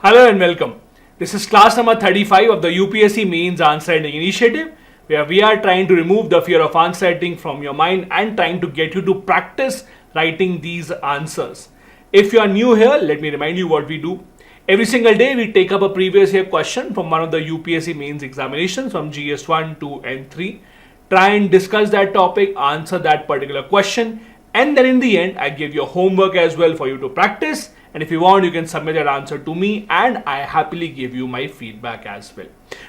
Hello and welcome. This is class number 35 of the UPSC Mains Answer Writing Initiative, where we are trying to remove the fear of answer writing from your mind and trying to get you to practice writing these answers. If you are new here, let me remind you what we do. Every single day we take up a previous year question from one of the UPSC Mains examinations from GS 1, 2 and 3. Try and discuss that topic, answer that particular question, and then in the end I give you homework as well for you to practice. And if you want, you can submit that answer to me and I happily give you my feedback as well.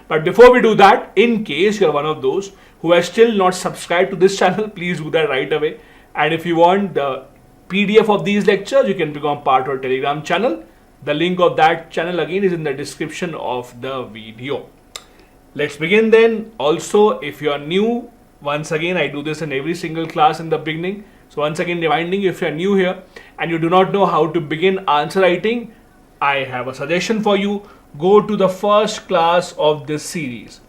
But before we do that, in case you're one of those who has still not subscribed to this channel, please do that right away. And if you want the PDF of these lectures, you can become part of our Telegram channel. The link of that channel again is in the description of the video. Let's begin then. Also, if you are new, once again, I do this in every single class in the beginning. So once again, reminding you, if you are new here and you do not know how to begin answer writing, I have a suggestion for you. Go to the first class of this series.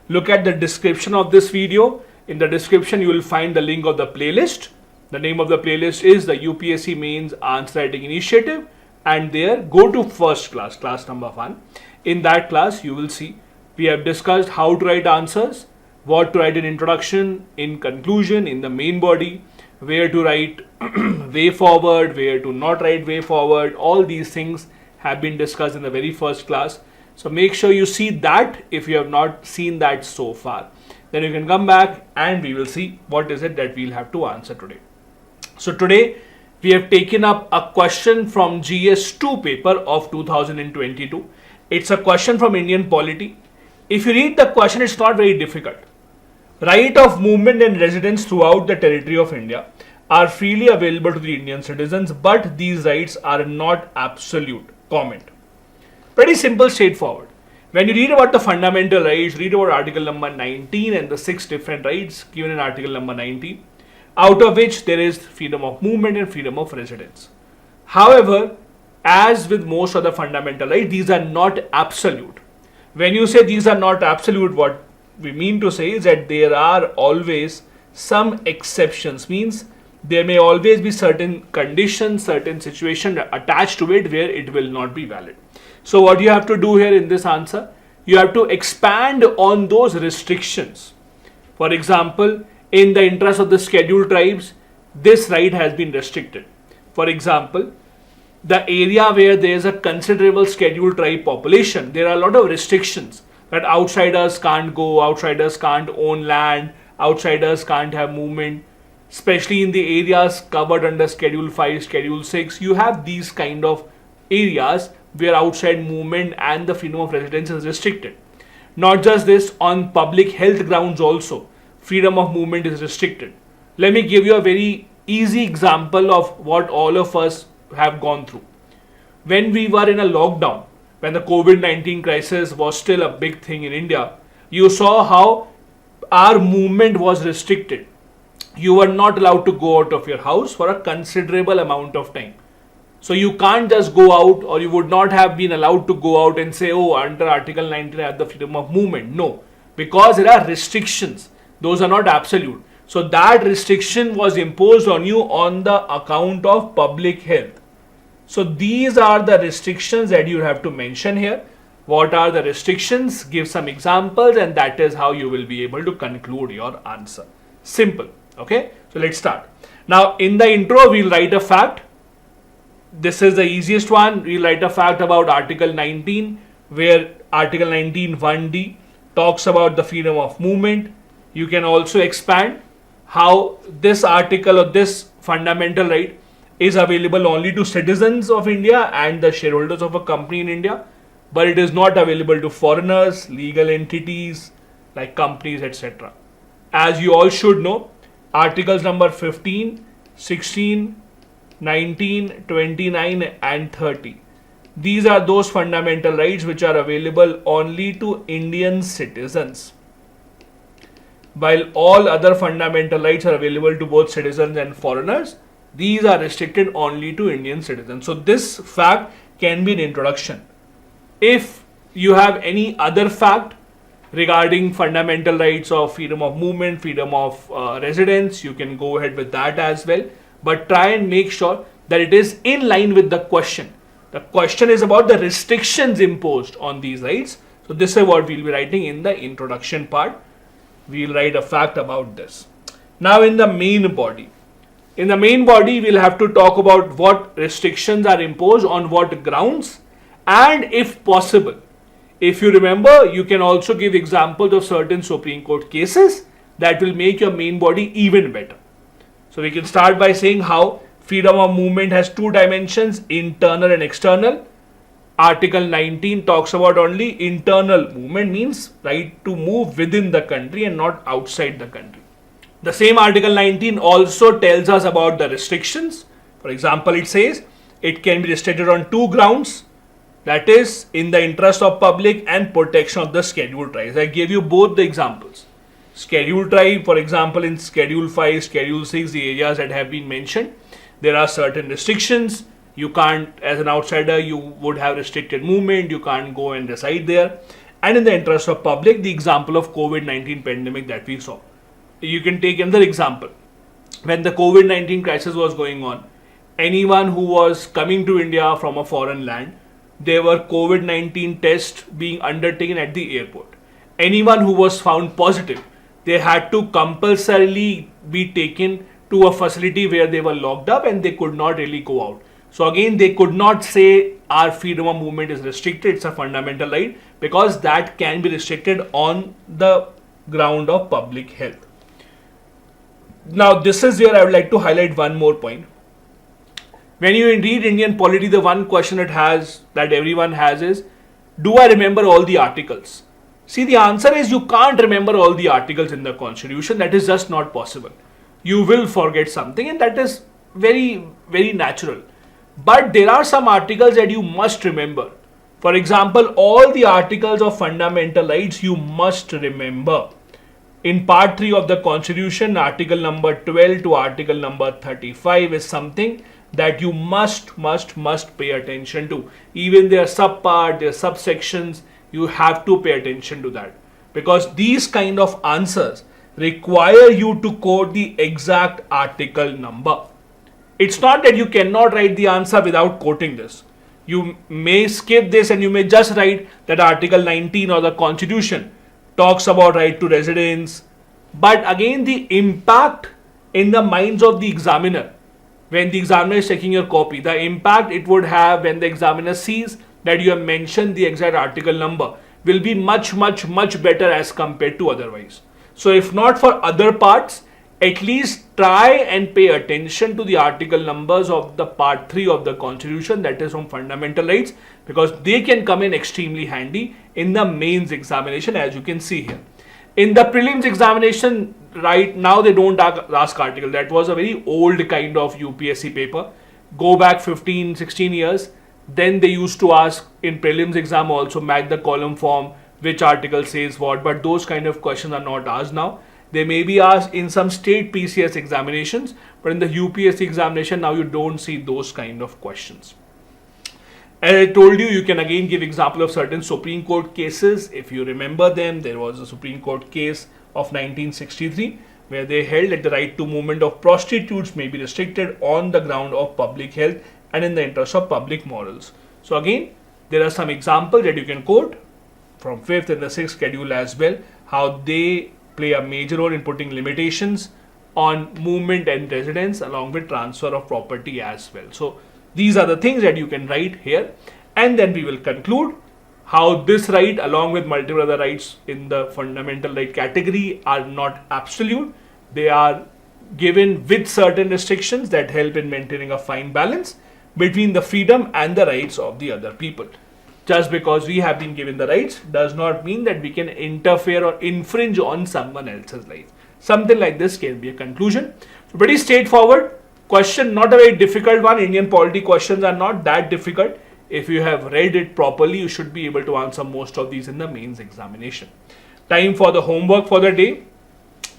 Look at the description of this video. In the description, you will find the link of the playlist. The name of the playlist is the UPSC Mains Answer Writing Initiative. And there, go to first class, class number 1. In that class, you will see we have discussed how to write answers, what to write in introduction, in conclusion, in the main body, where to write way forward, where to not write way forward. All these things have been discussed in the very first class. So make sure you see that if you have not seen that so far. Then you can come back and we will see what is it that we'll have to answer today. So today we have taken up a question from GS2 paper of 2022. It's a question from Indian polity. If you read the question, it's not very difficult. Right of movement and residence throughout the territory of India are freely available to the Indian citizens, but these rights are not absolute. Comment. Pretty simple, straightforward. When you read about the fundamental rights, read about article number 19 and the 6 different rights given in article number 19, out of which there is freedom of movement and freedom of residence. However, as with most other fundamental rights, these are not absolute. When you say these are not absolute, what we mean to say is that there are always some exceptions, means there may always be certain conditions, certain situation attached to it where it will not be valid. So what you have to do here in this answer, you have to expand on those restrictions. For example, in the interest of the scheduled tribes, this right has been restricted. For example, the area where there is a considerable scheduled tribe population, there are a lot of restrictions that outsiders can't go, outsiders can't own land, outsiders can't have movement, especially in the areas covered under Schedule 5, Schedule 6. You have these kind of areas where outside movement and the freedom of residence is restricted. Not just this, on public health grounds also, freedom of movement is restricted. Let me give you a very easy example of what all of us have gone through. When we were in a lockdown, when the COVID-19 crisis was still a big thing in India, you saw how our movement was restricted. You were not allowed to go out of your house for a considerable amount of time. So you can't just go out, or you would not have been allowed to go out and say, oh, under Article 19 I have the freedom of movement. No, because there are restrictions. Those are not absolute. So that restriction was imposed on you on the account of public health. So these are the restrictions that you have to mention here. What are the restrictions? Give some examples, and that is how you will be able to conclude your answer. Simple. Okay. So let's start. Now in the intro, we'll write a fact. This is the easiest one. We'll write a fact about Article 19, where Article 19 1D talks about the freedom of movement. You can also expand how this article or this fundamental right is available only to citizens of India and the shareholders of a company in India, but it is not available to foreigners, legal entities like companies, etc. As you all should know, articles number 15, 16, 19, 29 and 30. These are those fundamental rights which are available only to Indian citizens, while all other fundamental rights are available to both citizens and foreigners. These are restricted only to Indian citizens. So this fact can be an introduction. If you have any other fact regarding fundamental rights of freedom of movement, freedom of residence, you can go ahead with that as well. But try and make sure that it is in line with the question. The question is about the restrictions imposed on these rights. So this is what we'll be writing in the introduction part. We'll write a fact about this. Now in the main body. In the main body, we'll have to talk about what restrictions are imposed on what grounds, and if possible. If you remember, you can also give examples of certain Supreme Court cases that will make your main body even better. So we can start by saying how freedom of movement has two dimensions, internal and external. Article 19 talks about only internal movement, means right to move within the country and not outside the country. The same Article 19 also tells us about the restrictions. For example, it says it can be restricted on two grounds, that is in the interest of public and protection of the scheduled tribes. I gave you both the examples. Scheduled tribe, for example, in Schedule 5, Schedule 6, the areas that have been mentioned, there are certain restrictions. You can't, as an outsider, you would have restricted movement, you can't go and reside there. And in the interest of public, the example of COVID-19 pandemic that we saw. You can take another example. When the COVID-19 crisis was going on, anyone who was coming to India from a foreign land, there were COVID-19 tests being undertaken at the airport. Anyone who was found positive, they had to compulsorily be taken to a facility where they were locked up and they could not really go out. So again, they could not say our freedom of movement is restricted, it's a fundamental right, because that can be restricted on the ground of public health. Now this is where I would like to highlight one more point. When you read Indian polity, the one question that everyone has is, do I remember all the articles? See, the answer is you can't remember all the articles in the constitution. That is just not possible. You will forget something, and that is very, very natural. But there are some articles that you must remember. For example, all the articles of fundamental rights you must remember. In part 3 of the constitution, article number 12 to article number 35 is something that you must pay attention to. Even their subpart, their subsections, you have to pay attention to that. Because these kind of answers require you to quote the exact article number. It's not that you cannot write the answer without quoting this. You may skip this and you may just write that article 19 of the constitution talks about right to residence. But again, the impact in the minds of the examiner, when the examiner is checking your copy, the impact it would have when the examiner sees that you have mentioned the exact article number will be much better as compared to otherwise. So if not for other parts, at least try and pay attention to the article numbers of the part 3 of the constitution, that is on fundamental rights, because they can come in extremely handy in the mains examination, as you can see here. In the prelims examination, right now they don't ask article. That was a very old kind of UPSC paper. Go back 15-16 years. Then they used to ask in prelims exam also, match the column form, which article says what, but those kind of questions are not asked now. They may be asked in some state PCS examinations, but in the UPSC examination now you don't see those kind of questions. As I told you, you can again give example of certain Supreme Court cases. If you remember them, there was a Supreme Court case of 1963 where they held that the right to movement of prostitutes may be restricted on the ground of public health and in the interest of public morals. So again, there are some examples that you can quote from 5th and the 6th schedule as well, how they play a major role in putting limitations on movement and residence along with transfer of property as well. So these are the things that you can write here, and then we will conclude how this right along with multiple other rights in the fundamental right category are not absolute. They are given with certain restrictions that help in maintaining a fine balance between the freedom and the rights of the other people. Just because we have been given the rights does not mean that we can interfere or infringe on someone else's life. Something like this can be a conclusion. So pretty straightforward question, not a very difficult one. Indian polity questions are not that difficult. If you have read it properly, you should be able to answer most of these in the mains examination. Time for the homework for the day.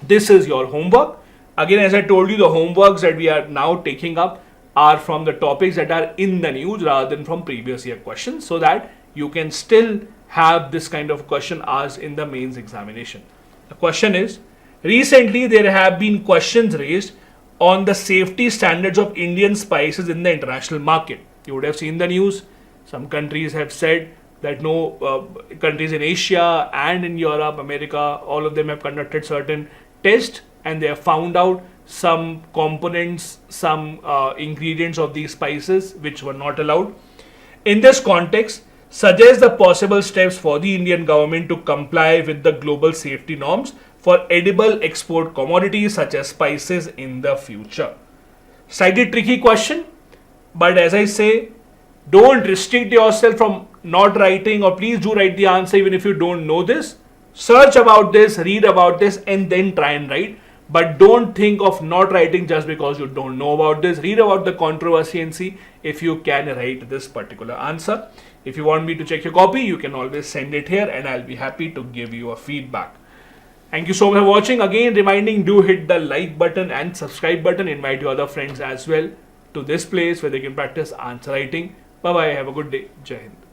This is your homework. Again, as I told you, the homeworks that we are now taking up are from the topics that are in the news rather than from previous year questions, so that you can still have this kind of question asked in the mains examination. The question is, recently there have been questions raised on the safety standards of Indian spices in the international market. You would have seen the news. Some countries have said that no, countries in Asia and in Europe, America, all of them have conducted certain tests and they have found out some components, some ingredients of these spices which were not allowed. In this context, suggest the possible steps for the Indian government to comply with the global safety norms for edible export commodities such as spices in the future. Slightly tricky question, but as I say, don't restrict yourself from not writing, or please do write the answer even if you don't know this. Search about this, read about this, and then try and write. But don't think of not writing just because you don't know about this. Read about the controversy and see if you can write this particular answer. If you want me to check your copy, you can always send it here and I'll be happy to give you a feedback. Thank you so much for watching. Again, reminding, do hit the like button and subscribe button. Invite your other friends as well to this place where they can practice answer writing. Bye bye. Have a good day. Jai Hind.